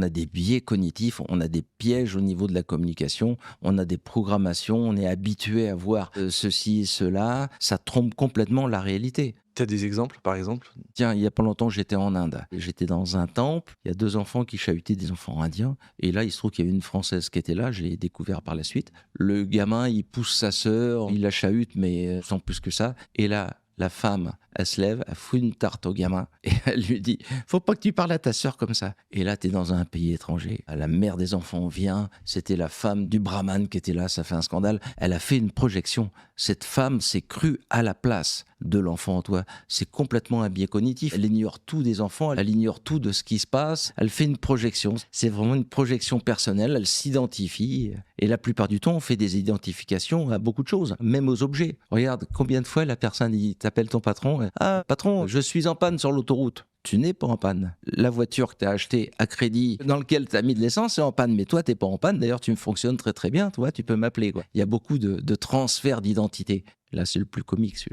a des biais cognitifs, on a des pièges au niveau de la communication, on a des programmations, on est habitué à voir ceci et cela, ça trompe complètement la réalité. Tu as des exemples, par exemple? Tiens, il y a pas longtemps, j'étais en Inde. J'étais dans un temple, il y a 2 enfants qui chahutaient des enfants indiens et là, il se trouve qu'il y avait une Française qui était là, j'ai découvert par la suite. Le gamin, il pousse sa sœur, il la chahute, mais sans plus que ça et là, la femme, elle se lève, elle fout une tarte au gamin et elle lui dit: «Faut pas que tu parles à ta sœur comme ça». Et là, tu es dans un pays étranger. La mère des enfants vient, c'était la femme du brahman qui était là, ça fait un scandale. Elle a fait une projection. Cette femme s'est crue à la place de l'enfant en toi. C'est complètement un biais cognitif. Elle ignore tout des enfants, elle ignore tout de ce qui se passe. Elle fait une projection. C'est vraiment une projection personnelle, elle s'identifie. Et la plupart du temps, on fait des identifications à beaucoup de choses, même aux objets. Regarde, combien de fois la personne, il t'appelle ton patron, «Ah patron, je suis en panne sur l'autoroute». Tu n'es pas en panne. La voiture que tu as achetée à crédit, dans laquelle tu as mis de l'essence, est en panne. Mais toi, tu n'es pas en panne. D'ailleurs, tu me fonctionnes très très bien. Toi, tu peux m'appeler, quoi. Il y a beaucoup de transferts d'identité. Là, c'est le plus comique, celui-là.